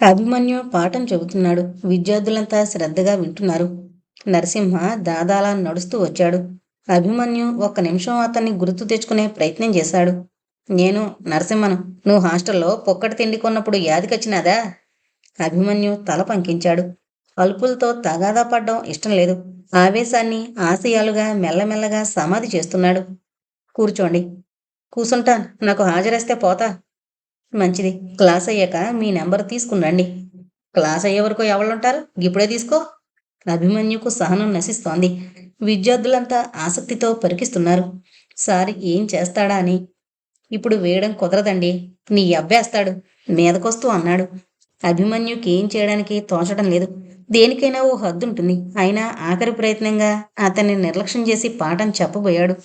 అభిమన్యు పాఠం చెబుతున్నాడు. విద్యార్థులంతా శ్రద్ధగా వింటున్నారు. నరసింహ దాదాలా నడుస్తూ వచ్చాడు. అభిమన్యు ఒక్క నిమిషం అతన్ని గుర్తు తెచ్చుకునే ప్రయత్నం చేశాడు. నేను నరసింహను. నువ్వు హాస్టల్లో పొక్కటి తిండి కొన్నప్పుడు యాదికొచ్చినాదా? అభిమన్యు తల పంకించాడు. అలుపులతో తగాదా పడ్డం ఇష్టం లేదు. ఆవేశాన్ని ఆశయాలుగా మెల్లమెల్లగా సమాధి చేస్తున్నాడు. కూర్చోండి. కూసుంటాను. నాకు హాజరేస్తే పోతా. మంచిది. క్లాస్ అయ్యాక మీ నెంబర్ తీసుకుని క్లాస్ అయ్యే వరకు ఎవళ్ళుంటారు? ఇప్పుడే తీసుకో. అభిమన్యుకు సహనం నశిస్తోంది. విద్యార్థులంతా ఆసక్తితో పరికిస్తున్నారు. సారి ఏం చేస్తాడా అని. ఇప్పుడు వేయడం కుదరదండి. నీ అబ్బేస్తాడు మీదకొస్తూ అన్నాడు. అభిమన్యుకి ఏం చేయడానికి తోచడం లేదు. దేనికైనా ఓ హద్దుంటుంది. అయినా ఆఖరి ప్రయత్నంగా అతన్ని నిర్లక్ష్యం చేసి పాఠం చెప్పబోయాడు.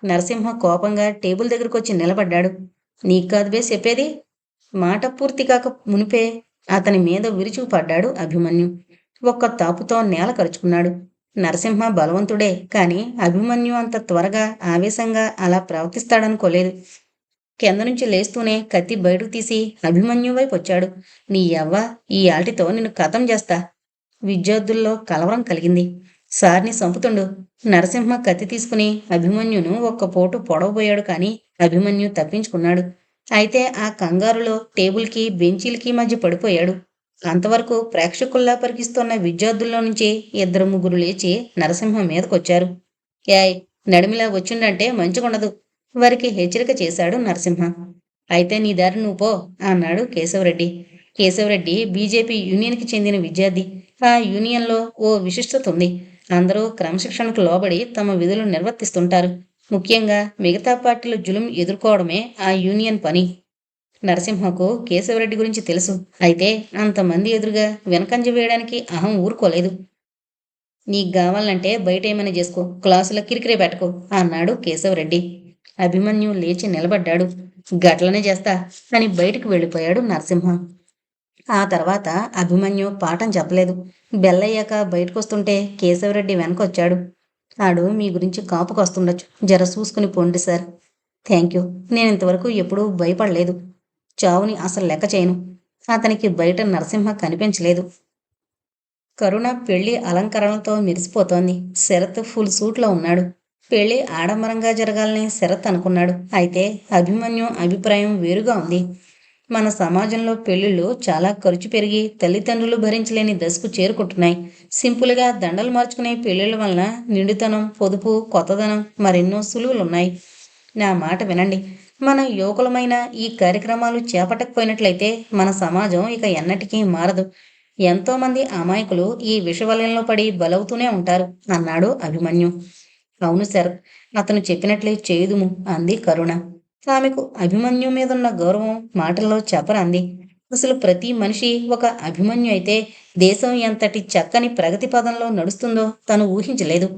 నరసింహ కోపంగా టేబుల్ దగ్గరకొచ్చి నిలబడ్డాడు. నీకు కాదుబే చెప్పేది. మాట పూర్తి కాక మునిపే అతని మీద విరుచుకుపడ్డాడు అభిమన్యు. ఒక్క తాపుతో నేల కరుచుకున్నాడు. నరసింహ బలవంతుడే, కాని అభిమన్యు అంత త్వరగా ఆవేశంగా అలా ప్రవర్తిస్తాడనుకోలేదు. కింద నుంచి లేస్తూనే కత్తి బయటకు తీసి అభిమన్యు వైపు వచ్చాడు. నీ యవ్వ, ఈ ఆటితో నిన్ను కథం చేస్తా. విద్యార్థుల్లో కలవరం కలిగింది. సార్ని సంపుతుండు. నరసింహ కత్తి తీసుకుని అభిమన్యును ఒక్క పోటు పొడవబోయాడు. కాని అభిమన్యు తప్పించుకున్నాడు. అయితే ఆ కంగారులో టేబుల్కి బెంచీలకి మధ్య పడిపోయాడు. అంతవరకు ప్రేక్షకుల్లా పరికిస్తున్న విద్యార్థుల్లో నుంచి ఇద్దరు ముగ్గురు లేచి నరసింహం మీదకొచ్చారు. యాయ్, నడిమిలా వచ్చిండంటే మంచిగుండదు. వారికి హెచ్చరిక చేశాడు నరసింహ. అయితే నీ దారి నువ్వు పో అన్నాడు కేశవరెడ్డి. కేశవరెడ్డి బీజేపీ యూనియన్కి చెందిన విద్యార్థి. ఆ యూనియన్లో ఓ విశిష్టత ఉంది. అందరూ క్రమశిక్షణకు లోబడి తమ విధులు నిర్వర్తిస్తుంటారు. ముఖ్యంగా మిగతా పార్టీల జులుం ఎదుర్కోవడమే ఆ యూనియన్ పని. నరసింహకు కేశవరెడ్డి గురించి తెలుసు. అయితే అంతమంది ఎదురుగా వెనకంజ వేయడానికి అహం ఊరుకోలేదు. నీకు కావాలంటే బయట ఏమైనా చేసుకో, క్లాసులో కిరికిరే పెట్టకు అన్నాడు కేశవరెడ్డి. అభిమన్యు లేచి నిలబడ్డాడు. గట్లనే చేస్తా అని బయటకు వెళ్ళిపోయాడు నరసింహ. ఆ తర్వాత అభిమన్యు పాఠం చెప్పలేదు. బెల్లయ్యాక బయటకొస్తుంటే కేశవరెడ్డి వెనకొచ్చాడు. ఆడు మీ గురించి కాపుకొస్తుండొచ్చు. జర చూసుకుని పోండి సార్. Thank you. నేను ఇంతవరకు ఎప్పుడూ భయపడలేదు. చావుని అసలు లెక్క చేయను. అతనికి బయట నరసింహ కనిపించలేదు. కరుణ పెళ్లి అలంకరణలతో మెరిసిపోతోంది. శరత్ ఫుల్ సూట్లో ఉన్నాడు. పెళ్లి ఆడంబరంగా జరగాలని శరత్ అనుకున్నాడు. అయితే అభిమన్యు అభిప్రాయం వేరుగా ఉంది. మన సమాజంలో పెళ్లిళ్ళు చాలా ఖర్చు పెరిగి తల్లిదండ్రులు భరించలేని దశకు చేరుకుంటున్నాయి. సింపుల్గా దండలు మార్చుకునే పెళ్లిళ్ళ వలన నిండుతనం, పొదుపు, కొత్తదనం, మరెన్నో సులువులున్నాయి. నా మాట వినండి. మన యువకులమైన ఈ కార్యక్రమాలు చేపట్టకపోయినట్లయితే మన సమాజం ఇక ఎన్నటికీ మారదు. ఎంతోమంది అమాయకులు ఈ విషవలయంలో పడి బలవుతూనే ఉంటారు అన్నాడు అభిమన్యు. అవును సార్, అతను చెప్పినట్లే చేయుదుము అంది కరుణ. ఆమెకు అభిమన్యు మీదున్న గౌరవం మాటల్లో చెప్పరంది. అసలు ప్రతి మనిషి ఒక అభిమన్యు అయితే దేశం ఎంతటి చక్కని ప్రగతి పదంలో నడుస్తుందో తను ఊహించలేదు.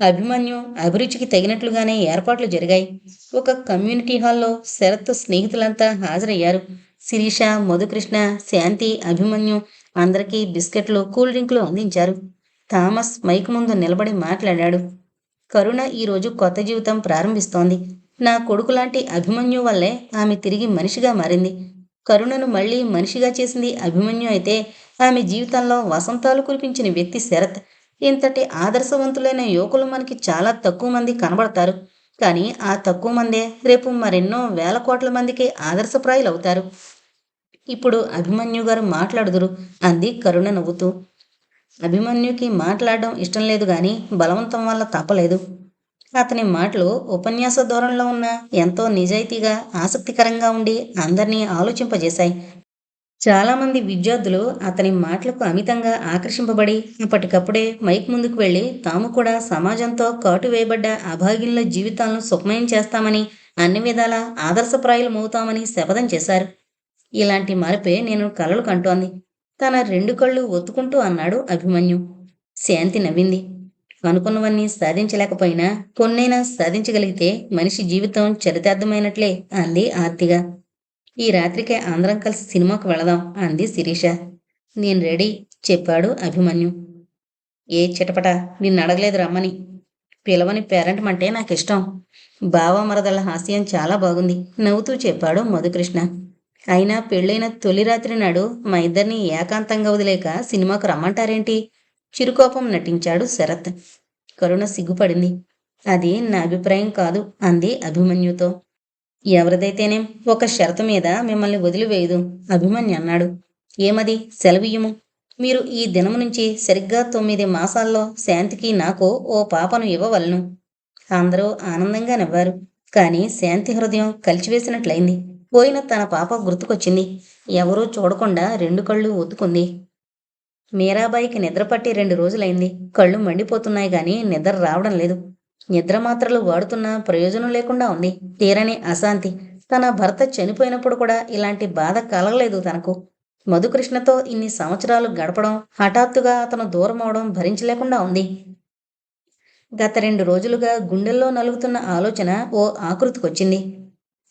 అభిమన్యు అభిరుచికి తగినట్లుగానే ఏర్పాట్లు జరిగాయి. ఒక కమ్యూనిటీ హాల్లో శరత్ స్నేహితులంతా హాజరయ్యారు. శిరీష, మధుకృష్ణ, శాంతి, అభిమన్యు అందరికీ బిస్కెట్లు, కూల్ డ్రింకులు అందించారు. థామస్ మైక్ ముందు నిలబడి మాట్లాడాడు. కరుణ ఈరోజు కొత్త జీవితం ప్రారంభిస్తోంది. నా కొడుకులాంటి అభిమన్యు వల్లే ఆమె తిరిగి మనిషిగా మారింది. కరుణను మళ్ళీ మనిషిగా చేసింది అభిమన్యు అయితే ఆమె జీవితంలో వసంతాలు కురిపించిన వ్యక్తి శరత్. ఇంతటి ఆదర్శవంతులైన యువకులు మనకి చాలా తక్కువ మంది కనబడతారు. కానీ ఆ తక్కువ మందే రేపు మరెన్నో వేల కోట్ల మందికి ఆదర్శప్రాయులవుతారు. ఇప్పుడు అభిమన్యు గారు మాట్లాడుదురు అంది కరుణ నవ్వుతూ. అభిమన్యుకి మాట్లాడడం ఇష్టం లేదు గాని బలవంతం వల్ల తప్పలేదు. అతని మాటలు ఉపన్యాస ధోరణిలో ఉన్న ఎంతో నిజాయితీగా, ఆసక్తికరంగా ఉండి అందరినీ ఆలోచింపజేశాయి. చాలామంది విద్యార్థులు అతని మాటలకు అమితంగా ఆకర్షింపబడి అప్పటికప్పుడే మైక్ ముందుకు వెళ్ళి తాము కూడా సమాజంతో కాటు వేయబడ్డ అభాగ్యుల జీవితాలను సుఖమయం చేస్తామని, అన్ని విధాలా ఆదర్శప్రాయులమవుతామని శపథం చేశారు. ఇలాంటి మార్పే నేను కలలు కంటోంది తన రెండు కళ్ళు ఒత్తుకుంటూ అన్నాడు అభిమన్యు. శాంతి నవ్వింది. అనుకున్నవన్నీ సాధించలేకపోయినా కొన్నైనా సాధించగలిగితే మనిషి జీవితం చరితార్థమైనట్లే అంది ఆర్తిగా. ఈ రాత్రికే అందరం కలిసి సినిమాకు వెళదాం అంది శిరీష. నేను రెడీ చెప్పాడు అభిమన్యు. ఏ చిటపట, నిన్నడగలేదు రమ్మని. పిలవని పేరెంట్ అంటే నాకిష్టం. బావ మరదల హాస్యం చాలా బాగుంది నవ్వుతూ చెప్పాడు మధుకృష్ణ. అయినా పెళ్ళైన తొలి రాత్రి నాడు మా ఇద్దరిని ఏకాంతంగా వదిలేక సినిమాకు రమ్మంటారేంటి? చిరుకోపం నటించాడు శరత్. కరుణ సిగ్గుపడింది. అది నా అభిప్రాయం కాదు అంది అభిమన్యుతో. ఎవరిదైతేనేం ఒక షరతు మీద మిమ్మల్ని వదిలివేయదు అభిమన్యు అన్నాడు. ఏమది? సెలవియ్యము. మీరు ఈ దినము నుంచి సరిగ్గా 9 మాసాల్లో శాంతికి నాకు ఓ పాపను ఇవ్వవలను. అందరూ ఆనందంగా నవ్వారు. కాని శాంతి హృదయం కలిచివేసినట్లయింది. పోయిన తన పాప గుర్తుకొచ్చింది. ఎవరూ చూడకుండా 2 కళ్ళు ఒత్తుకుంది. మీరాబాయికి నిద్రపట్టి 2 రోజులైంది. కళ్ళు మండిపోతున్నాయి గాని నిద్ర రావడం లేదు. నిద్ర మాత్రలు వాడుతున్నా ప్రయోజనం లేకుండా ఉంది. తీరని అశాంతి. తన భర్త చనిపోయినప్పుడు కూడా ఇలాంటి బాధ కలగలేదు తనకు. మధుకృష్ణతో ఇన్ని సంవత్సరాలు గడపడం, హఠాత్తుగా అతను దూరమవడం భరించలేకుండా ఉంది. గత 2 రోజులుగా గుండెల్లో నలుగుతున్న ఆలోచన ఓ ఆకృతికొచ్చింది.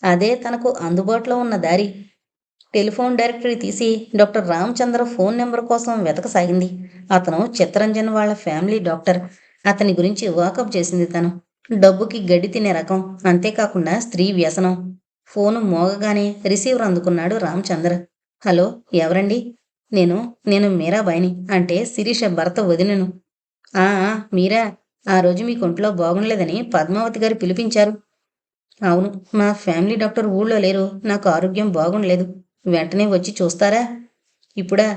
అదే తనకు అందుబాటులో ఉన్న దారి. టెలిఫోన్ డైరెక్టరీ తీసి డాక్టర్ రామచంద్ర ఫోన్ నెంబర్ కోసం వెతకసాగింది. అతను చిత్తరంజన్ వాళ్ళ ఫ్యామిలీ డాక్టర్. అతని గురించి వాకప్ చేసింది తను. డబ్బుకి గడ్డి తినే రకం. అంతేకాకుండా స్త్రీ వ్యసనం. ఫోను మోగగానే రిసీవర్ అందుకున్నాడు రామచంద్ర. హలో, ఎవరండి? నేను నేను మీరాబాయిని, అంటే శిరీష భర్త వదినను. ఆ మీరా? ఆ రోజు మీ ఒంట్లో బాగుండలేదని పద్మావతి గారు పిలిపించారు. అవును, మా ఫ్యామిలీ డాక్టర్ ఊళ్ళో లేరు. నాకు ఆరోగ్యం బాగుండలేదు. వెంటనే వచ్చి చూస్తారా? ఇప్పుడా?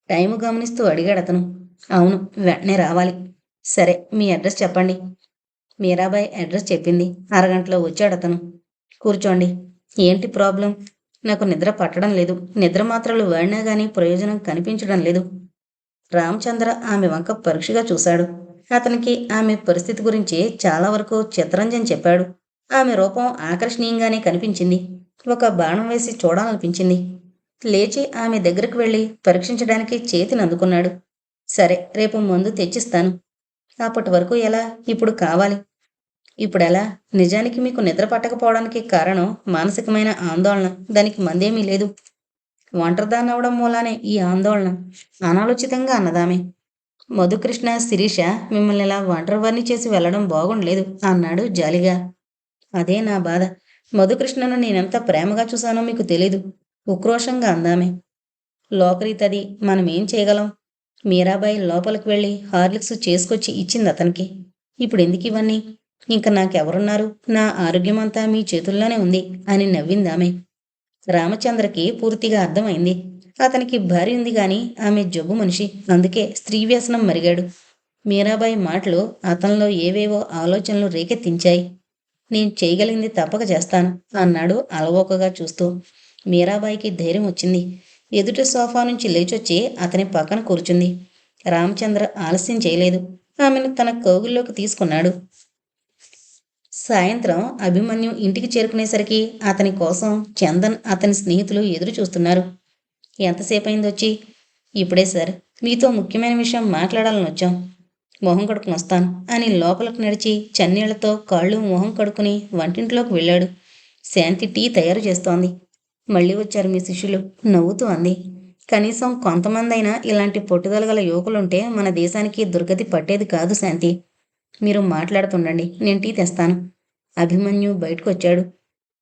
టైము గమనిస్తూ అడిగాడతను. అవును, వెంటనే రావాలి. సరే, మీ అడ్రస్ చెప్పండి. మీరాబాయి అడ్రస్ చెప్పింది. అరగంటలో వచ్చాడతను. కూర్చోండి. ఏంటి ప్రాబ్లం? నాకు నిద్ర పట్టడం లేదు. నిద్ర మాత్రలు వాడినా గానీ ప్రయోజనం కనిపించడం లేదు. రామచంద్ర ఆమె వంక పరీక్షగా చూశాడు. అతనికి ఆమె పరిస్థితి గురించి చాలా వరకు చిత్తరంజన్ చెప్పాడు. ఆమె రూపం ఆకర్షణీయంగానే కనిపించింది. ఒక బాణం వేసి చూడాలనిపించింది. లేచి ఆమె దగ్గరకు వెళ్లి పరీక్షించడానికి చేతిని అందుకున్నాడు. సరే, రేపు మందు తెచ్చిస్తాను. అప్పటి వరకు ఎలా? ఇప్పుడు కావాలి. ఇప్పుడెలా? నిజానికి మీకు నిద్ర పట్టకపోవడానికి కారణం మానసికమైన ఆందోళన. దానికి మందేమీ లేదు. ఒంటరిదాన్నవడం మూలానే ఈ ఆందోళన అనాలోచితంగా అన్నదామె. మధుకృష్ణ, శిరీష మిమ్మల్ని ఇలా ఒంటరివారిని చేసి వెళ్లడం బాగుండలేదు అన్నాడు జాలిగా. అదే నా బాధ. మధుకృష్ణను నేనెంత ప్రేమగా చూశానో మీకు తెలీదు ఉక్రోషంగా అందామె. లోకరీతది, మనమేం చేయగలం? మీరాబాయి లోపలికి వెళ్ళి హార్లిక్స్ చేసుకొచ్చి ఇచ్చింది అతనికి. ఇప్పుడు ఎందుకు ఇవన్నీ? ఇంక నాకెవరున్నారు? నా ఆరోగ్యమంతా మీ చేతుల్లోనే ఉంది అని నవ్విందామె. రామచంద్రకి పూర్తిగా అర్థమైంది. అతనికి భార్య ఉంది గాని ఆమె జబ్బు మనిషి. అందుకే స్త్రీ వ్యసనం మరిగాడు. మీరాబాయి మాటలు అతనిలో ఏవేవో ఆలోచనలు రేకెత్తించాయి. నేను చేయగలిగింది తప్పక చేస్తాను అన్నాడు అలవోకగా చూస్తూ. మీరాబాయికి ధైర్యం వచ్చింది. ఎదుటి సోఫా నుంచి లేచొచ్చి అతని పక్కన కూర్చుంది. రామచంద్ర ఆలస్యం చేయలేదు. ఆమెను తన కౌగిల్లోకి తీసుకున్నాడు. సాయంత్రం అభిమన్యు ఇంటికి చేరుకునేసరికి అతని కోసం చందన్, అతని స్నేహితులు ఎదురు చూస్తున్నారు. ఎంతసేపయిందొచ్చి? ఇప్పుడే సార్, మీతో ముఖ్యమైన విషయం మాట్లాడాలని వచ్చాం. మొహం కడుక్కుని వస్తాను అని లోపలకు నడిచి చన్నీళ్లతో కాళ్ళు మొహం కడుక్కుని వంటింట్లోకి వెళ్ళాడు. శాంతి టీ తయారు చేస్తోంది. మళ్ళీ వచ్చారు మీ శిష్యులు, నవ్వుతూ అంది. కనీసం కొంతమందైనా ఇలాంటి పట్టుదల గల యువకులుంటే మన దేశానికి దుర్గతి పట్టేది కాదు శాంతి. మీరు మాట్లాడుతుండండి, నేను టీ తెస్తాను. అభిమన్యు బయటకొచ్చాడు.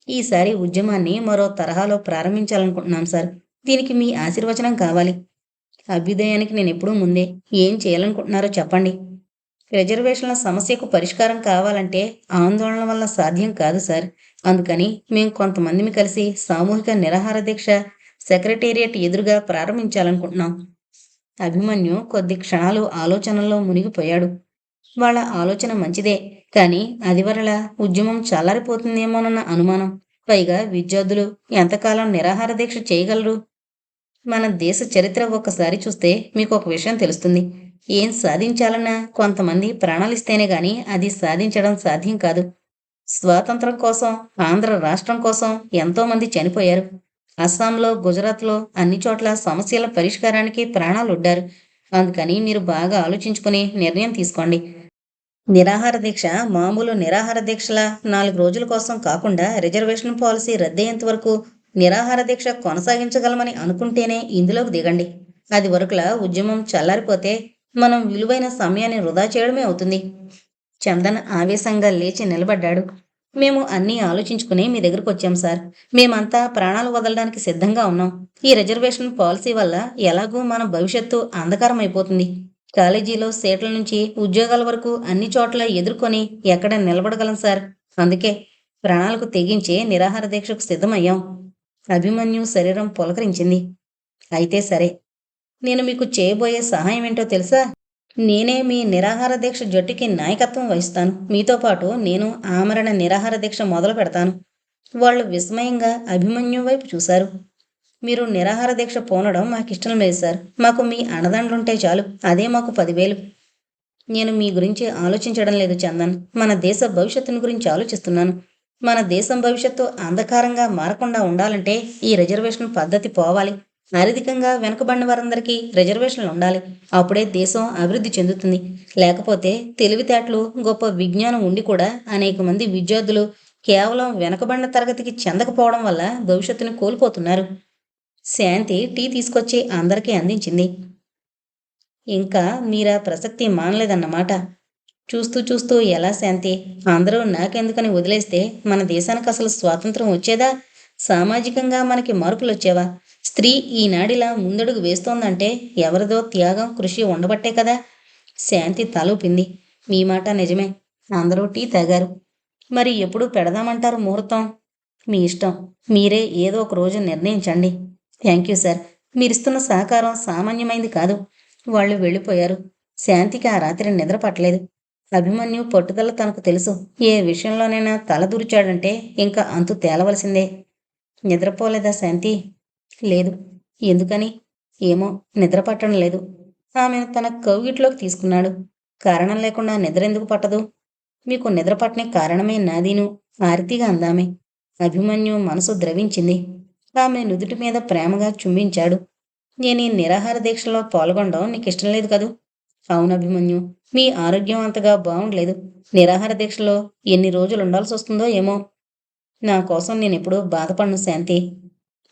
ఈసారి ఉద్యమాన్ని మరో తరహాలో ప్రారంభించాలనుకుంటున్నాం సార్. దీనికి మీ ఆశీర్వచనం కావాలి. అభ్యుదయానికి నేనెప్పుడూ ముందే. ఏం చేయాలనుకుంటున్నారో చెప్పండి. రిజర్వేషన్ల సమస్యకు పరిష్కారం కావాలంటే ఆందోళన వల్ల సాధ్యం కాదు సార్. అందుకని మేం కొంతమందిని కలిసి సామూహిక నిరాహార దీక్ష సెక్రటేరియట్ ఎదురుగా ప్రారంభించాలనుకుంటున్నాం. అభిమన్యు కొద్ది క్షణాలు ఆలోచనల్లో మునిగిపోయాడు. వాళ్ళ ఆలోచన మంచిదే, కానీ అది వరలా ఉద్యమం చల్లారిపోతుందేమోనన్న అనుమానం. పైగా విద్యార్థులు ఎంతకాలం నిరాహార దీక్ష చేయగలరు? మన దేశ చరిత్ర ఒక్కసారి చూస్తే మీకు ఒక విషయం తెలుస్తుంది. ఏం సాధించాలన్నా కొంతమంది ప్రాణాలిస్తేనే గాని అది సాధించడం సాధ్యం కాదు. స్వాతంత్రం కోసం, ఆంధ్ర రాష్ట్రం కోసం ఎంతోమంది చనిపోయారు. అస్సాంలో, గుజరాత్లో అన్ని చోట్ల సమస్యల పరిష్కారానికి ప్రాణాలొడ్డారు. అందుకని మీరు బాగా ఆలోచించుకుని నిర్ణయం తీసుకోండి. నిరాహార దీక్ష మామూలు నిరాహార దీక్షల 4 రోజుల కోసం కాకుండా రిజర్వేషన్ పాలసీ రద్దయ్యేంత వరకు నిరాహార దీక్ష కొనసాగించగలమని అనుకుంటేనే ఇందులోకి దిగండి. అది వరకులా ఉద్యమం చల్లారిపోతే మనం విలువైన సమయాన్ని వృధా చేయడమే అవుతుంది. చందన్ ఆవేశంగా లేచి నిలబడ్డాడు. మేము అన్నీ ఆలోచించుకుని మీ దగ్గరకు వచ్చాం సార్. మేమంతా ప్రాణాలు వదలడానికి సిద్ధంగా ఉన్నాం. ఈ రిజర్వేషన్ పాలసీ వల్ల ఎలాగూ మన భవిష్యత్తు అంధకారం అయిపోతుంది. కాలేజీలో సీట్ల నుంచి ఉద్యోగాల వరకు అన్ని చోట్ల ఎదుర్కొని ఎక్కడ నిలబడగలం సార్. అందుకే ప్రాణాలకు తెగించి నిరాహార దీక్షకు సిద్ధమయ్యాం. అభిమన్యు శరీరం పులకరించింది. అయితే సరే. నేను మీకు చేయబోయే సహాయం ఏంటో తెలుసా? నేనే మీ నిరాహార దీక్ష జట్టుకి నాయకత్వం వహిస్తాను. మీతో పాటు నేను ఆమరణ నిరాహార దీక్ష మొదలు పెడతాను. వాళ్ళు విస్మయంగా అభిమన్యు వైపు చూశారు. మీరు నిరాహార దీక్ష పూనడం మాకిష్టం లేదు సార్. మాకు మీ అండదండలుంటే చాలు. అదే మాకు 10,000. నేను మీ గురించి ఆలోచించడం లేదు చందన్. మన దేశ భవిష్యత్తుని గురించి ఆలోచిస్తున్నాను. మన దేశం భవిష్యత్తు అంధకారంగా మారకుండా ఉండాలంటే ఈ రిజర్వేషన్ పద్ధతి పోవాలి. ఆర్థికంగా వెనుకబడిన వారందరికీ రిజర్వేషన్లు ఉండాలి. అప్పుడే దేశం అభివృద్ధి చెందుతుంది. లేకపోతే తెలివితేటలు, గొప్ప విజ్ఞానం ఉండి కూడా అనేక మంది విద్యార్థులు కేవలం వెనుకబడిన తరగతికి చెందకపోవడం వల్ల భవిష్యత్తుని కోల్పోతున్నారు. శాంతి టీ తీసుకొచ్చి అందరికీ అందించింది. ఇంకా మీరా ప్రసక్తి మానలేదన్నమాట. చూస్తూ చూస్తూ ఎలా శాంతి? అందరూ నాకెందుకని వదిలేస్తే మన దేశానికి అసలు స్వాతంత్రం వచ్చేదా? సామాజికంగా మనకి మార్పులు వచ్చేవా? స్త్రీ ఈనాడిలా ముందడుగు వేస్తోందంటే ఎవరిదో త్యాగం, కృషి ఉండబట్టే కదా. శాంతి తలూపింది. మీ మాట నిజమే. అందరూ టీ తాగారు. మరి ఎప్పుడు పెడదామంటారు ముహూర్తం? మీ ఇష్టం. మీరే ఏదో ఒక రోజు నిర్ణయించండి. Thank you sir. మీరిస్తున్న సహకారం సామాన్యమైంది కాదు. వాళ్ళు వెళ్ళిపోయారు. శాంతికి ఆ రాత్రి నిద్ర పట్టలేదు. అభిమన్యు పట్టుదల తనకు తెలుసు. ఏ విషయంలోనైనా తలదూర్చాడంటే ఇంకా అంతు తేలవలసిందే. నిద్రపోలేదా శాంతి? లేదు. ఎందుకని? ఏమో, నిద్ర పట్టడం లేదు. ఆమెను తన కౌగిట్లోకి తీసుకున్నాడు. కారణం లేకుండా నిద్ర ఎందుకు పట్టదు? మీకు నిద్ర పట్టని కారణమే నాదీను, ఆర్తిగా అందామె. అభిమన్యు మనసు ద్రవించింది. ఆమె నుదుటి మీద ప్రేమగా చుంబించాడు. నేను ఈ నిరాహార దీక్షలో పాల్గొనడం నీకిష్టం లేదు కదూ? అవును అభిమన్యు. మీ ఆరోగ్యం అంతగా బాగుండలేదు. నిరాహార దీక్షలో ఎన్ని రోజులు ఉండాల్సి వస్తుందో ఏమో. నా కోసం నేనెప్పుడూ బాధపడను శాంతి.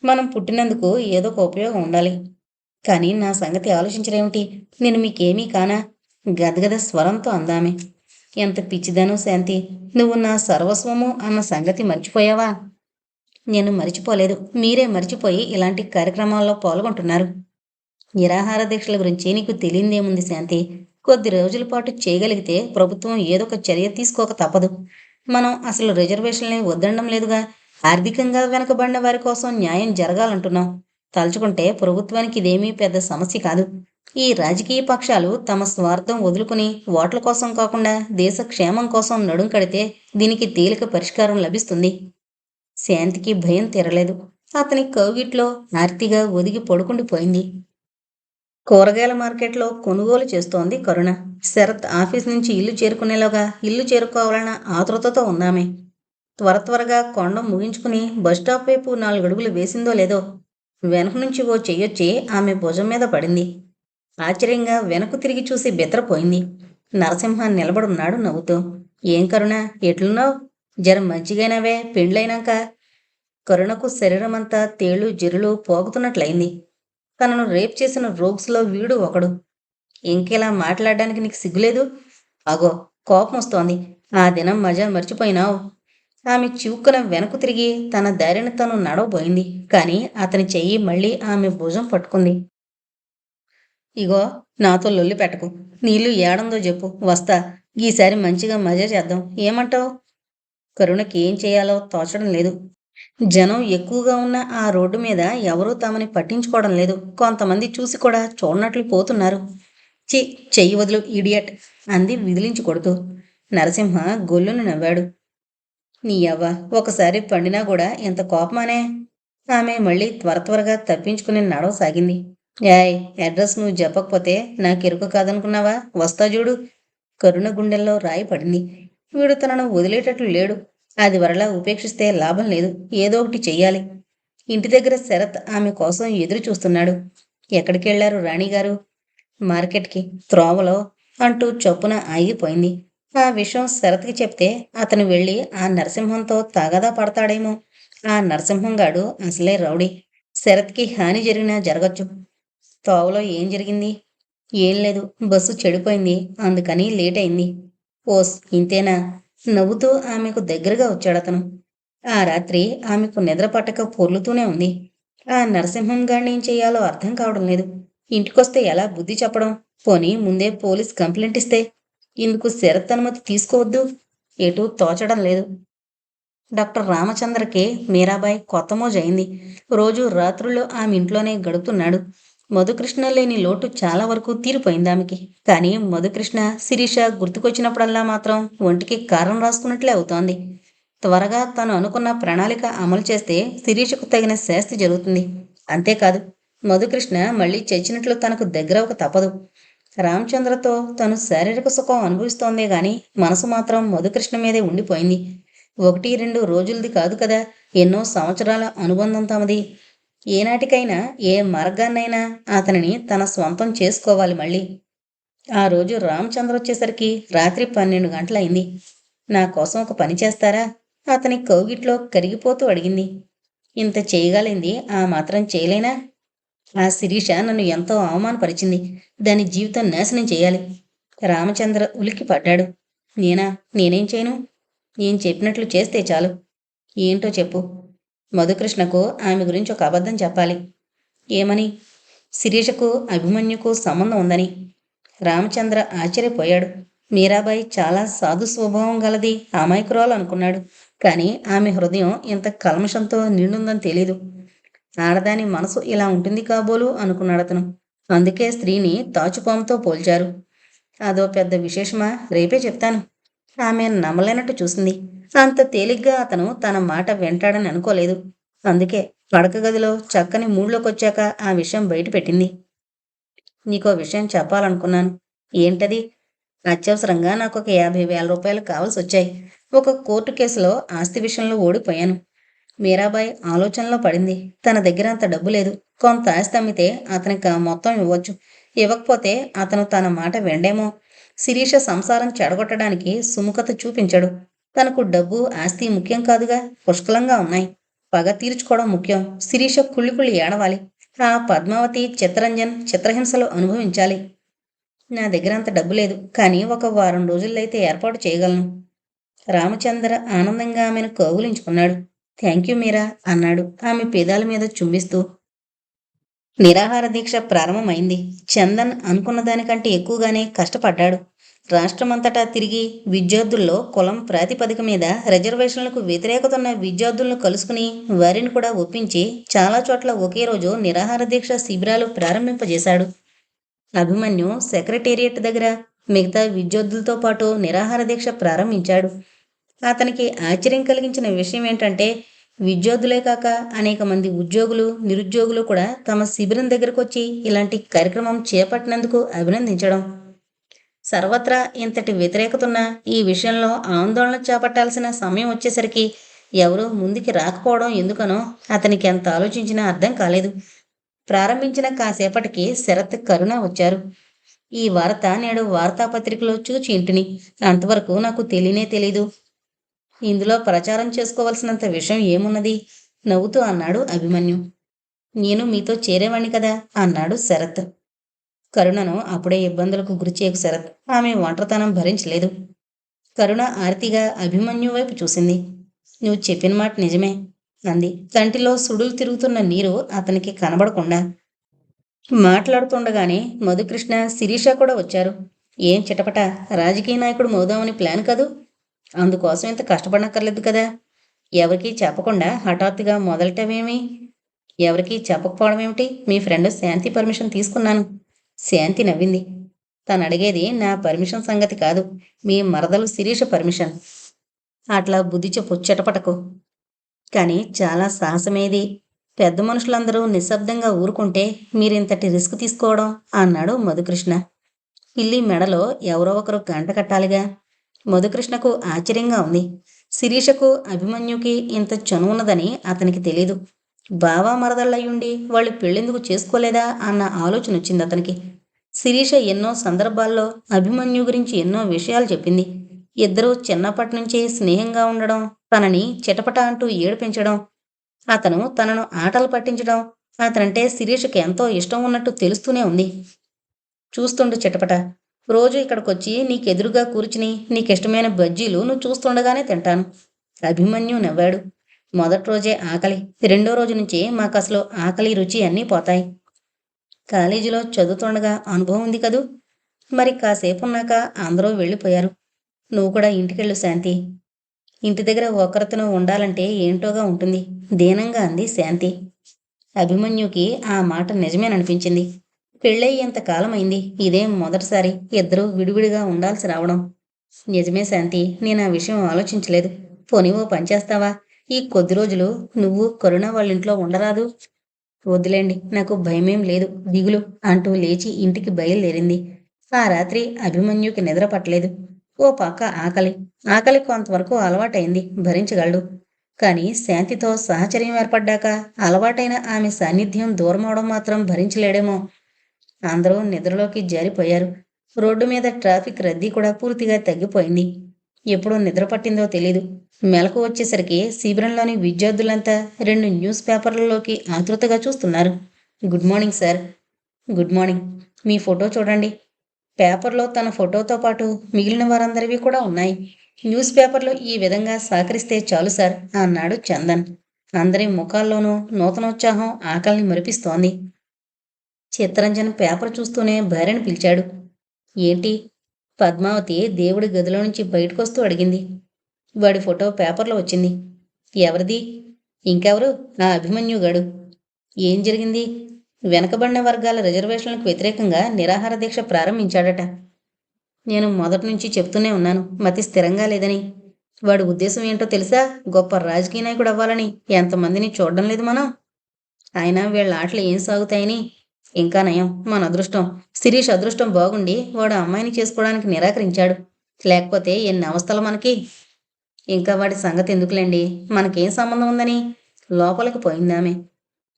మనం పుట్టినందుకు ఏదో ఒక ఉపయోగం ఉండాలి. కానీ నా సంగతి ఆలోచించడేమిటి? నేను మీకేమీ కానా? గదగద స్వరంతో అందామె. ఎంత పిచ్చిదానో శాంతి. నువ్వు నా సర్వస్వము అన్న సంగతి మర్చిపోయావా? నేను మరిచిపోలేదు. మీరే మరిచిపోయి ఇలాంటి కార్యక్రమాల్లో పాల్గొంటున్నారు. నిరాహార దీక్షల గురించి నీకు తెలియందేముంది శాంతి? కొద్ది రోజుల పాటు చేయగలిగితే ప్రభుత్వం ఏదో ఒక చర్య తీసుకోక తప్పదు. మనం అసలు రిజర్వేషన్లని వద్దనడం లేదుగా. ఆర్థికంగా వెనకబడిన వారి కోసం న్యాయం జరగాలంటున్నాం. తలుచుకుంటే ప్రభుత్వానికి ఇదేమీ పెద్ద సమస్య కాదు. ఈ రాజకీయ పక్షాలు తమ స్వార్థం వదులుకుని ఓట్ల కోసం కాకుండా దేశ క్షేమం కోసం నడుం కడితే దీనికి తేలిక పరిష్కారం లభిస్తుంది. శాంతికి భయం తీరలేదు. అతని కౌగిట్లో ఆర్తిగా ఒదిగి పడుకుండిపోయింది. కూరగాయల మార్కెట్లో కొనుగోలు చేస్తోంది కరుణ. శరత్ ఆఫీస్ నుంచి ఇల్లు చేరుకునేలాగా ఇల్లు చేరుకోవాలన్న ఆతృతతో ఉందామె. త్వరగా కొండం ముగించుకుని బస్టాప్ వైపు 4 అడుగులు వేసిందో లేదో వెనక నుంచి ఓ చెయ్యొచ్చి ఆమె భుజం మీద పడింది. ఆశ్చర్యంగా వెనక్కు తిరిగి చూసి బెత్తరపోయింది. నరసింహ నిలబడున్నాడు నవ్వుతూ. ఏం కరుణ, ఎట్లున్నావు? జర మంచిగైనవే పెండ్లైనాక. కరుణకు శరీరమంతా తేళ్లు జిరులు పోగుతున్నట్లయింది. తనను రేప్ చేసిన రోగ్స్లో వీడు ఒకడు. ఇంకెలా మాట్లాడడానికి నీకు సిగ్గులేదు? అగో, కోపం వస్తోంది. ఆ దినం మజా మర్చిపోయినావు. ఆమె చివుక్కున వెనక్కు తిరిగి తన దారిని తను నడవబోయింది. కాని అతని చెయ్యి మళ్ళీ ఆమె భుజం పట్టుకుంది. ఇగో, నాతో లొల్లి పెట్టకు. నీళ్ళు ఏడందో చెప్పు, వస్తా. ఈసారి మంచిగా మజా చేద్దాం. ఏమంటావు? కరుణకి ఏం చేయాలో తోచడం లేదు. జనం ఎక్కువగా ఉన్న ఆ రోడ్డు మీద ఎవరూ తమని పట్టించుకోవడం లేదు. కొంతమంది చూసి కూడా చూడనట్లు పోతున్నారు. చెయ్యి వదులు ఇడియట్ అంది విదిలించి కొడుతూ. నరసింహ గొల్లును నవ్వాడు. నీ యవ్వ, ఒకసారి పండినా కూడా ఎంత కోపమానే? ఆమె మళ్ళీ త్వరగా తప్పించుకుని నడవసాగింది. యాయ్, అడ్రస్ నువ్వు చెప్పకపోతే నాకెరుక కాదనుకున్నావా? వస్తా చూడు. కరుణ గుండెల్లో రాయి పడింది. వీడు తనను వదిలేటట్లు లేడు. అది వరలా ఉపేక్షిస్తే లాభం లేదు. ఏదో ఒకటి చెయ్యాలి. ఇంటి దగ్గర శరత్ ఆమె కోసం ఎదురు చూస్తున్నాడు. ఎక్కడికెళ్లారు రాణిగారు? మార్కెట్కి. త్రోవలో అంటూ చొప్పున ఆగిపోయింది. ఆ విషయం శరత్కి చెప్తే అతను వెళ్ళి ఆ నరసింహంతో తగాదా పడతాడేమో. ఆ నరసింహంగాడు అసలే రౌడీ. శరత్కి హాని జరిగినా జరగచ్చు. తోవలో ఏం జరిగింది? ఏం లేదు, బస్సు చెడిపోయింది. అందుకని లేట్ అయింది. ఓస్, ఇంతేనా? నవ్వుతూ ఆమెకు దగ్గరగా వచ్చాడతను. ఆ రాత్రి ఆమెకు నిద్ర పట్టక పొర్లుతూనే ఉంది. ఆ నరసింహం గాడినేం చెయ్యాలో అర్థం కావడం లేదు. ఇంటికొస్తే ఎలా బుద్ధి చెప్పడం? పోనీ ముందే పోలీస్ కంప్లైంట్ ఇస్తే? ఇందుకు శరత్ అనుమతి తీసుకోవద్దు? ఎటూ తోచడం లేదు. డాక్టర్ రామచంద్రకి మీరాబాయ్ కొత్త మోజయింది. రోజు రాత్రుల్లో ఆమె ఇంట్లోనే గడుపుతున్నాడు. మధుకృష్ణ లేని లోటు చాలా వరకు తీరిపోయింది ఆమెకి. కానీ మధుకృష్ణ, శిరీష గుర్తుకొచ్చినప్పుడల్లా మాత్రం ఒంటికి కారం రాసుకున్నట్లే అవుతోంది. త్వరగా తను అనుకున్న ప్రణాళిక అమలు చేస్తే శిరీషకు తగిన శాస్తి జరుగుతుంది. అంతేకాదు, మధుకృష్ణ మళ్ళీ చచ్చినట్లు తనకు దగ్గరవక తప్పదు. రామచంద్రతో తను శారీరక సుఖం అనుభవిస్తోందే గాని మనసు మాత్రం మధుకృష్ణ మీదే ఉండిపోయింది. 1, 2 రోజులది కాదు కదా, ఎన్నో సంవత్సరాల అనుబంధం తమది. ఏనాటికైనా ఏ మార్గాన్నైనా అతనిని తన స్వంతం చేసుకోవాలి మళ్ళీ. ఆ రోజు రామచంద్ర వచ్చేసరికి రాత్రి 12 గంటలయింది. నా కోసం ఒక పని చేస్తారా? అతని కౌగిట్లో కరిగిపోతూ అడిగింది. ఇంత చేయగలింది ఆ మాత్రం చేయలేనా? ఆ శిరీష నన్ను ఎంతో అవమానపరిచింది. దాని జీవితం నాశనం చేయాలి. రామచంద్ర ఉలిక్కి పడ్డాడు. నేనా? నేనేం చేయను? నేను చెప్పినట్లు చేస్తే చాలు. ఏంటో చెప్పు. మధుకృష్ణకు ఆమె గురించి ఒక అబద్ధం చెప్పాలి. ఏమని? శిరీషకు అభిమన్యుకు సంబంధం ఉందని. రామచంద్ర ఆశ్చర్యపోయాడు. మీరాబాయి చాలా సాధు స్వభావం గలది, అమాయకురాలు అనుకున్నాడు. కానీ ఆమె హృదయం ఇంత కల్మషంతో నిండుందని తెలీదు. ఆడదాని మనసు ఇలా ఉంటుంది కాబోలు అనుకున్నాడతను. అందుకే స్త్రీని తాచుపాముతో పోల్చారు. అదో పెద్ద విశేషమా? రేపే చెప్తాను. ఆమె నమ్మలేనట్టు చూసింది. అంత తేలిగ్గా అతను తన మాట వింటాడని అనుకోలేదు. అందుకే పడక గదిలో చక్కని మూడ్లోకొచ్చాక ఆ విషయం బయటపెట్టింది. నీకో విషయం చెప్పాలనుకున్నాను. ఏంటది? అత్యవసరంగా నాకొక 50,000 రూపాయలు కావలసొచ్చాయి. ఒక కోర్టు కేసులో ఆస్తి విషయంలో ఓడిపోయాను. మీరాబాయ్ ఆలోచనలో పడింది. తన దగ్గర అంత డబ్బు లేదు. కొంత ఆస్తి అమ్మితే అతనికి ఆ మొత్తం ఇవ్వచ్చు. ఇవ్వకపోతే అతను తన మాట విండేమో. శిరీష సంసారం చెడగొట్టడానికి సుముఖత చూపించడు. తనకు డబ్బు, ఆస్తి ముఖ్యం కాదుగా, పుష్కలంగా ఉన్నాయి. పగ తీర్చుకోవడం ముఖ్యం. శిరీష కుళ్ళి కుళ్ళి ఏడవాలి. ఆ పద్మావతి, చిత్తరంజన్ చిత్రహింసలు అనుభవించాలి. నా దగ్గర అంత డబ్బు లేదు. కానీ ఒక వారం రోజుల్లో అయితే ఏర్పాటు చేయగలను. రామచంద్ర ఆనందంగా ఆమెను కౌగిలించుకున్నాడు. థ్యాంక్ యూ మీరా అన్నాడు ఆమె పెదాల మీద చుంబిస్తూ. నిరాహార దీక్ష ప్రారంభమైంది. చందన్ అనుకున్న దానికంటే ఎక్కువగానే కష్టపడ్డాడు. రాష్ట్రమంతటా తిరిగి విద్యార్థుల్లో కులం ప్రాతిపదిక మీద రిజర్వేషన్లకు వ్యతిరేకత ఉన్న విద్యార్థులను కలుసుకుని వారిని కూడా ఒప్పించి చాలా చోట్ల ఒకే రోజు నిరాహార దీక్ష శిబిరాలు ప్రారంభింపజేశాడు. అభిమన్యు సెక్రటేరియట్ దగ్గర మిగతా విద్యార్థులతో పాటు నిరాహార దీక్ష ప్రారంభించాడు. అతనికి ఆశ్చర్యం కలిగించిన విషయం ఏంటంటే విద్యార్థులే కాక అనేక మంది ఉద్యోగులు, నిరుద్యోగులు కూడా తమ శిబిరం దగ్గరకు వచ్చి ఇలాంటి కార్యక్రమం చేపట్టినందుకు అభినందించడం. సర్వత్రా ఇంతటి వ్యతిరేకతున్న ఈ విషయంలో ఆందోళన చేపట్టాల్సిన సమయం వచ్చేసరికి ఎవరూ ముందుకి రాకపోవడం ఎందుకనో అతనికి ఎంత ఆలోచించినా అర్థం కాలేదు. ప్రారంభించిన కాసేపటికి శరత్, కరుణ వచ్చారు. ఈ వార్త నేడు వార్తాపత్రికలో చూచి ఇంటిని. అంతవరకు నాకు తెలియనే తెలీదు. ఇందులో ప్రచారం చేసుకోవలసినంత విషయం ఏమున్నది? నవ్వుతూ అన్నాడు అభిమన్యు. నేను మీతో చేరేవాణ్ణి కదా అన్నాడు శరత్. కరుణను అప్పుడే ఇబ్బందులకు గురిచేయకు శరత్. ఆమె ఒంటరితనం భరించలేదు. కరుణ ఆర్తిగా అభిమన్యు వైపు చూసింది. నువ్వు చెప్పిన మాట నిజమే అంది, కంటిలో సుడులు తిరుగుతున్న నీరు అతనికి కనబడకుండా. మాట్లాడుతుండగానే మధుకృష్ణ, శిరీష కూడా వచ్చారు. ఏం చిటపట, రాజకీయ నాయకుడు మోదామని ప్లాన్ కదూ? అందుకోసం ఇంత కష్టపడనక్కర్లేదు కదా. ఎవరికీ చెప్పకుండా హఠాత్తుగా మొదలటమేమి? ఎవరికీ చెప్పకపోవడం ఏమిటి? మీ ఫ్రెండ్ శాంతి పర్మిషన్ తీసుకున్నాను. శాంతి నవ్వింది. తను అడిగేది నా పర్మిషన్ సంగతి కాదు, మీ మరదలు శిరీష పర్మిషన్. అట్లా బుద్ధి చెప్పు, చిటపటకు. కానీ చాలా సాహసమేది. పెద్ద మనుషులందరూ నిశ్శబ్దంగా ఊరుకుంటే మీరింతటి రిస్క్ తీసుకోవడం అన్నాడు మధుకృష్ణ. పిల్లి మెడలో ఎవరో ఒకరు గంట కట్టాలిగా. మధుకృష్ణకు ఆశ్చర్యంగా ఉంది. శిరీషకు, అభిమన్యుకి ఇంత చనువున్నదని అతనికి తెలీదు. బావా మరదళ్ళయ్యుండి వాళ్ళు పెళ్ళెందుకు చేసుకోలేదా అన్న ఆలోచన వచ్చింది అతనికి. శిరీష ఎన్నో సందర్భాల్లో అభిమన్యు గురించి ఎన్నో విషయాలు చెప్పింది. ఇద్దరూ చిన్నప్పటి నుంచి స్నేహంగా ఉండడం, తనని చిటపట అంటూ ఏడిపించడం, అతను తనను ఆటలు పట్టించడం, అతనంటే శిరీషకి ఎంతో ఇష్టం ఉన్నట్టు తెలుస్తూనే ఉంది. చూస్తుండు చిటపట, రోజు ఇక్కడికొచ్చి నీకెదురుగా కూర్చుని నీకిష్టమైన బజ్జీలు నువ్వు చూస్తుండగానే తింటాను. అభిమన్యు నవ్వాడు. మొదటి రోజే ఆకలి, రెండో రోజు నుంచి మాకసలు ఆకలి రుచి అన్నీ పోతాయి. కాలేజీలో చదువుతుండగా అనుభవం ఉంది కదూ. మరి కాసేపున్నాక అందరూ వెళ్ళిపోయారు. నువ్వు కూడా ఇంటికెళ్ళు శాంతి. ఇంటి దగ్గర ఒకరితోనూ ఉండాలంటే ఏంటోగా ఉంటుంది, దీనంగా అంది శాంతి. అభిమన్యుకి ఆ మాట నిజమేననిపించింది. పెళ్ళయి ఇంతకాలమైంది, ఇదేం మొదటిసారి ఇద్దరూ విడివిడిగా ఉండాల్సి రావడం. నిజమే శాంతి, నేను ఆ విషయం ఆలోచించలేదు. పోనీ ఓ పనిచేస్తావా? ఈ కొద్ది రోజులు నువ్వు కరుణ వాళ్ళింట్లో ఉండరాదు? వద్దులేండి, నాకు భయమేం లేదు, దిగులు అంటూ లేచి ఇంటికి బయలుదేరింది. ఆ రాత్రి అభిమన్యుకి నిద్ర పట్టలేదు. ఓ పక్క ఆకలి. ఆకలి కొంతవరకు అలవాటైంది, భరించగలడు. కాని శాంతితో సహచర్యం ఏర్పడ్డాక అలవాటైన ఆమె సాన్నిధ్యం దూరమవడం మాత్రం భరించలేడేమో. అందరూ నిద్రలోకి జారిపోయారు. రోడ్డు మీద ట్రాఫిక్ రద్దీ కూడా పూర్తిగా తగ్గిపోయింది. ఎప్పుడు నిద్ర పట్టిందో తెలీదు. మెలకు వచ్చేసరికి శిబిరంలోని విద్యార్థులంతా 2 న్యూస్ పేపర్లలోకి ఆతృతగా చూస్తున్నారు. Good morning sir. Good morning. మీ ఫోటో చూడండి. పేపర్లో తన ఫోటోతో పాటు మిగిలిన వారందరివి కూడా ఉన్నాయి. న్యూస్ పేపర్లు ఈ విధంగా సహకరిస్తే చాలు సార్ అన్నాడు చందన్. అందరి ముఖాల్లోనూ నూతనోత్సాహం ఆకలిని మరిపిస్తోంది. చిత్తరంజన్ పేపర్ చూస్తూనే భార్యను పిలిచాడు. ఏంటి? పద్మావతి దేవుడి గదిలో నుంచి బయటకొస్తూ అడిగింది. వాడి ఫోటో పేపర్లో వచ్చింది. ఎవరిది? ఇంకెవరు? ఆ అభిమన్యుగాడు. ఏం జరిగింది? వెనకబడిన వర్గాల రిజర్వేషన్లకు వ్యతిరేకంగా నిరాహార దీక్ష ప్రారంభించాడట. నేను మొదటి నుంచి చెప్తూనే ఉన్నాను, మతి స్థిరంగా లేదని. వాడి ఉద్దేశం ఏంటో తెలుసా? గొప్ప రాజకీయ నాయకుడు అవ్వాలని. ఎంతమందిని చూడడం లేదు మనం. అయినా వీళ్ళ ఆటలు ఏం సాగుతాయని. ఇంకా నయం, మన అదృష్టం. శిరీష్ అదృష్టం బాగుండి వాడు అమ్మాయిని చేసుకోవడానికి నిరాకరించాడు. లేకపోతే ఎన్ని అవస్థలు మనకి. ఇంకా వాడి సంగతి ఎందుకులేండి, మనకేం సంబంధం ఉందని లోపలికి పోయిందామె.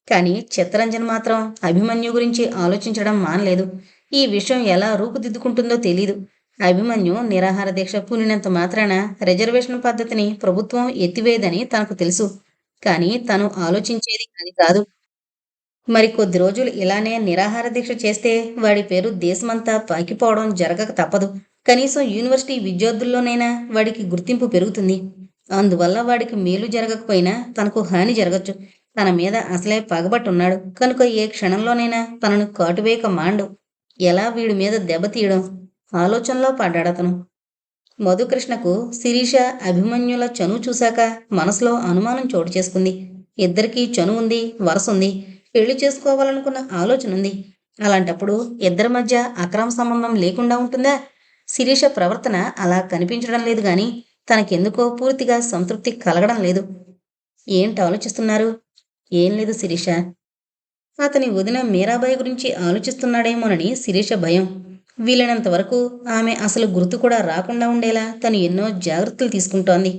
కానీ చిత్తరంజన్ మాత్రం అభిమన్యు గురించి ఆలోచించడం మానలేదు. ఈ విషయం ఎలా రూపుదిద్దుకుంటుందో తెలీదు. అభిమన్యు నిరాహార దీక్ష పూనినంత మాత్రాన రిజర్వేషన్ పద్ధతిని ప్రభుత్వం ఎత్తివేయదని తనకు తెలుసు. కానీ తను ఆలోచించేది అది కాదు. మరి కొద్ది రోజులు ఇలానే నిరాహార దీక్ష చేస్తే వాడి పేరు దేశమంతా పాకిపోవడం జరగక తప్పదు. కనీసం యూనివర్సిటీ విద్యార్థుల్లోనైనా వాడికి గుర్తింపు పెరుగుతుంది. అందువల్ల వాడికి మేలు జరగకపోయినా తనకు హాని జరగచ్చు. తన మీద అసలే పగబట్టున్నాడు కనుక ఏ క్షణంలోనైనా తనను కాటువేయక మాండు. ఎలా వీడి మీద దెబ్బతీయడం ఆలోచనలో పడ్డాడతను. మధుకృష్ణకు శిరీష అభిమన్యుల చనువు చూశాక మనసులో అనుమానం చోటు చేసుకుంది. ఇద్దరికీ చనువు ఉంది, వరసుంది, పెళ్లి చేసుకోవాలనుకున్న ఆలోచన ఉంది. అలాంటప్పుడు ఇద్దరి మధ్య అక్రమ సంబంధం లేకుండా ఉంటుందా? శిరీష ప్రవర్తన అలా కనిపించడం లేదు గాని తనకెందుకో పూర్తిగా సంతృప్తి కలగడం లేదు. ఏంటి ఆలోచిస్తున్నారు? ఏం లేదు శిరీష. అతని వదిన మీరాబాయి గురించి ఆలోచిస్తున్నాడేమోనని శిరీష భయం. వీలైనంత వరకు ఆమె అసలు గుర్తు కూడా రాకుండా ఉండేలా తను ఎన్నో జాగ్రత్తలు తీసుకుంటోంది.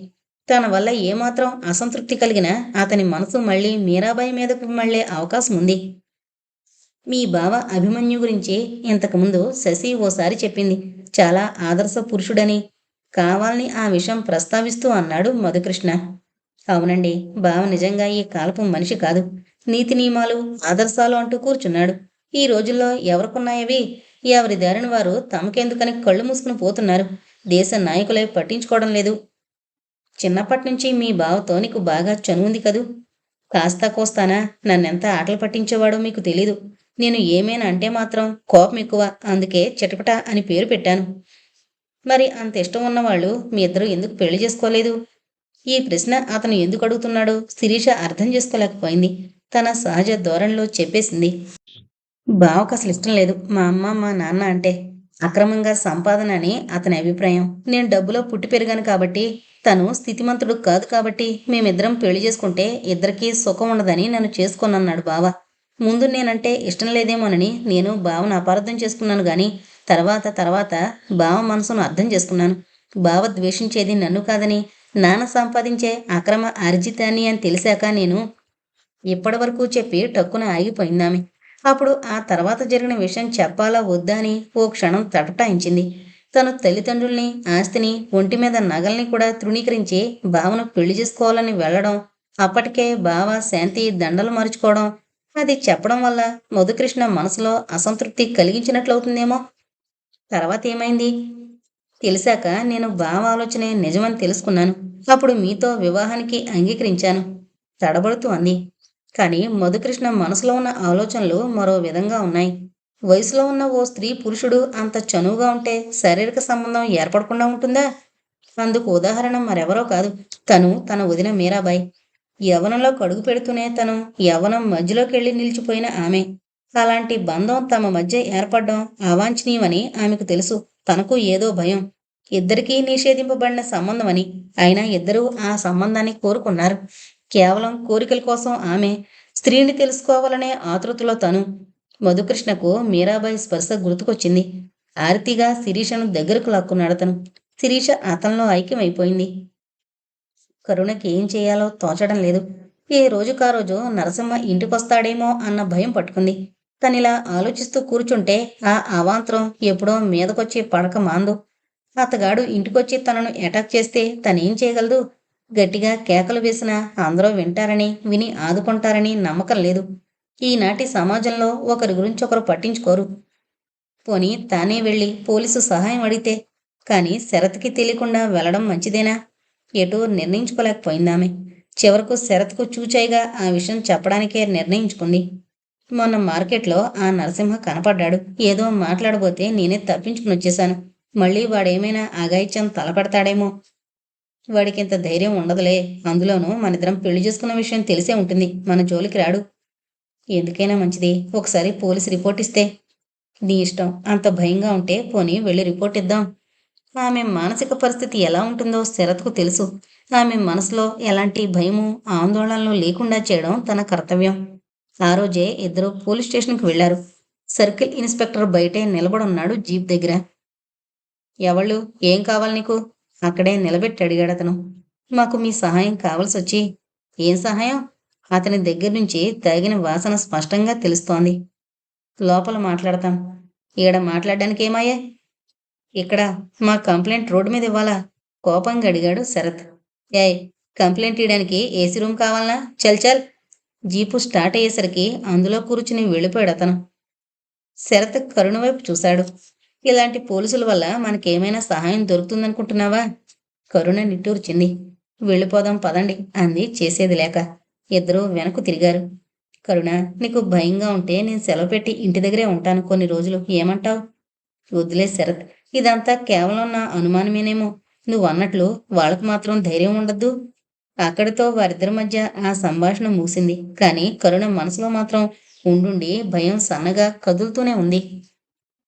తన వల్ల ఏమాత్రం అసంతృప్తి కలిగినా అతని మనసు మళ్ళీ మీరాబాయి మీదకు మళ్ళే అవకాశం ఉంది. మీ బావ అభిమన్యు గురించి ఇంతకుముందు శశి ఓసారి చెప్పింది. చాలా ఆదర్శ పురుషుడని. కావాలని ఆ విషయం ప్రస్తావిస్తూ అన్నాడు మధుకృష్ణ. అవునండి, బావ నిజంగా ఈ కాలపు మనిషి కాదు. నీతి నియమాలు, ఆదర్శాలు అంటూ కూర్చున్నాడు. ఈ రోజుల్లో ఎవరికున్నాయవి? ఎవరి దారిన వారు తమకెందుకని కళ్ళు మూసుకుని పోతున్నారు. దేశ నాయకులే పట్టించుకోవడం లేదు. చిన్నప్పటి నుంచి మీ బావతో నీకు బాగా చనువుంది కదూ. కాస్తా కోస్తానా నన్నెంత ఆటలు పట్టించేవాడో మీకు తెలీదు. నేను ఏమైనా అంటే మాత్రం కోపం ఎక్కువ, అందుకే చిటపట అని పేరు పెట్టాను. మరి అంత ఇష్టం ఉన్నవాళ్ళు మీ ఇద్దరు ఎందుకు పెళ్లి చేసుకోలేదు? ఈ ప్రశ్న అతను ఎందుకు అడుగుతున్నాడో శిరీష అర్థం చేసుకోలేకపోయింది. తన సహజ ధోరణిలో చెప్పేసింది. బావకు అసలు ఇష్టం లేదు మా అమ్మ మా నాన్న అంటే. అక్రమంగా సంపాదన అని అతని అభిప్రాయం. నేను డబ్బులో పుట్టి పెరిగాను కాబట్టి, తను స్థితిమంతుడు కాదు కాబట్టి మేమిద్దరం పెళ్లి చేసుకుంటే ఇద్దరికీ సుఖం ఉండదని నన్ను చేసుకోనన్నాడు బావ. ముందు నేనంటే ఇష్టం లేదేమోనని నేను బావను అపార్థం చేసుకున్నాను గాని తర్వాత బావ మనసును అర్థం చేసుకున్నాను. బావ ద్వేషించేది నన్ను కాదని, నాన్న సంపాదించే అక్రమ ఆర్జితాన్ని అని తెలిసాక నేను ఇప్పటివరకు చెప్పి టక్కున ఆగిపోయిందామె. అప్పుడు ఆ తర్వాత జరిగిన విషయం చెప్పాలా వద్దా అని ఓ క్షణం తటటాయించింది. తను తల్లిదండ్రుల్ని, ఆస్తిని, ఒంటి మీద నగల్ని కూడా తృణీకరించి బావను పెళ్లి చేసుకోవాలని వెళ్లడం, అప్పటికే బావ శాంతి దండలు మార్చుకోవడం, అది చెప్పడం వల్ల మధుకృష్ణ మనసులో అసంతృప్తి కలిగించినట్లవుతుందేమో. తర్వాత ఏమైంది? తెలిసాక నేను బావ ఆలోచనే నిజమని తెలుసుకున్నాను. అప్పుడు మీతో వివాహానికి అంగీకరించాను. తడబడుతూ అంది. కానీ మధుకృష్ణ మనసులో ఉన్న ఆలోచనలు మరో విధంగా ఉన్నాయి. వయసులో ఉన్న ఓ స్త్రీ పురుషుడు అంత చనువుగా ఉంటే శారీరక సంబంధం ఏర్పడకుండా ఉంటుందా? అందుకు ఉదాహరణ మరెవరో కాదు, తను తన వదిన మీరాబాయి. యవ్వనంలో కడుగు పెడుతూనే తను యవ్వనం మధ్యలోకెళ్ళి నిలిచిపోయిన ఆమె. అలాంటి బంధం తమ మధ్య ఏర్పడడం అవాంఛనీయమని ఆమెకు తెలుసు. తనకు ఏదో భయం. ఇద్దరికీ నిషేధింపబడిన సంబంధమని. అయినా ఇద్దరూ ఆ సంబంధాన్ని కోరుకున్నారు. కేవలం కోరికల కోసం ఆమె, స్త్రీని తెలుసుకోవాలనే ఆతృతలో తను. మధుకృష్ణకు మీరాబాయి స్పర్శ గుర్తుకొచ్చింది. ఆరతిగా శిరీషను దగ్గరకు లాక్కున్నాడు తను. శిరీష అతనిలో ఐక్యమైపోయింది. కరుణకి ఏం చేయాలో తోచడం లేదు. ఏ రోజుకా రోజు నరసింహ ఇంటికొస్తాడేమో అన్న భయం పట్టుకుంది. తనిలా ఆలోచిస్తూ కూర్చుంటే ఆ అవాంతరం ఎప్పుడో మీదకొచ్చి పడక మాందు. అతగాడు ఇంటికొచ్చి తనను అటాక్ చేస్తే తనేం చేయగలదు? గట్టిగా కేకలు వేసినా అందరూ వింటారని, విని ఆదుకుంటారని నమ్మకం లేదు. ఈనాటి సమాజంలో ఒకరి గురించి ఒకరు పట్టించుకోరు. పోనీ తానే వెళ్ళి పోలీసు సహాయం అడిగితే? కాని శరత్కి తెలియకుండా వెళ్ళడం మంచిదేనా? ఎటూ నిర్ణయించుకోలేకపోయిందామె. చివరకు శరత్కు చూచాయిగా ఆ విషయం చెప్పడానికే నిర్ణయించుకుంది. మొన్న మార్కెట్లో ఆ నరసింహ కనపడ్డాడు. ఏదో మాట్లాడబోతే నేనే తప్పించుకుని వచ్చేశాను. మళ్ళీ వాడేమైనా అఘాయిత్యం తలపెడతాడేమో. వాడికింత ధైర్యం ఉండదులే. అందులోనూ మనిద్దరం పెళ్లి చేసుకున్న విషయం తెలిసే ఉంటుంది. మన జోలికి రాడు. ఎందుకైనా మంచిది ఒకసారి పోలీసు రిపోర్ట్ ఇస్తే. నీ ఇష్టం. అంత భయంగా ఉంటే పోనీ వెళ్ళి రిపోర్ట్ ఇద్దాం. ఆమె మానసిక పరిస్థితి ఎలా ఉంటుందో శరత్కు తెలుసు. ఆమె మనసులో ఎలాంటి భయము, ఆందోళనలు లేకుండా చేయడం తన కర్తవ్యం. ఆ రోజే ఇద్దరు పోలీస్ స్టేషన్కి వెళ్లారు. సర్కిల్ ఇన్స్పెక్టర్ బయటే నిలబడున్నాడు జీప్ దగ్గర. ఎవళ్ళు? ఏం కావాలి నీకు? అక్కడే నిలబెట్టి అడిగాడు అతను. మాకు మీ సహాయం కావలసొచ్చి. ఏం సహాయం? అతని దగ్గర నుంచి తాగిన వాసన స్పష్టంగా తెలుస్తోంది. లోపల మాట్లాడతాం. ఈడ మాట్లాడడానికి ఏమయ్యే? ఇక్కడ మా కంప్లైంట్ రోడ్డు మీద ఇవ్వాలా? కోపంగా అడిగాడు శరత్. ఏయ్, కంప్లైంట్ ఇవ్వడానికి ఏసీ రూమ్ కావాలనా? చల్ చల్. జీపు స్టార్ట్ అయ్యేసరికి అందులో కూర్చుని వెళ్ళిపోయాడు అతను. శరత్ కరుణ వైపు చూశాడు. ఇలాంటి పోలీసుల వల్ల మనకేమైనా సహాయం దొరుకుతుందనుకుంటున్నావా? కరుణ నిట్టూర్చింది. వెళ్ళిపోదాం పదండి అంది చేసేది లేక. ఇద్దరూ వెనక్కు తిరిగారు. కరుణ, నీకు భయంగా ఉంటే నేను సెలవు పెట్టి ఇంటి దగ్గరే ఉంటాను కొన్ని రోజులు. ఏమంటావ్? వద్దులే శరత్. ఇదంతా కేవలం నా అనుమానమేనేమో. నువ్వన్నట్లు వాళ్ళకు మాత్రం ధైర్యం ఉండద్దు. అక్కడితో వారిద్దరి మధ్య ఆ సంభాషణ మూసింది. కానీ కరుణ మనసులో మాత్రం ఉండుండి భయం సన్నగా కదులుతూనే ఉంది.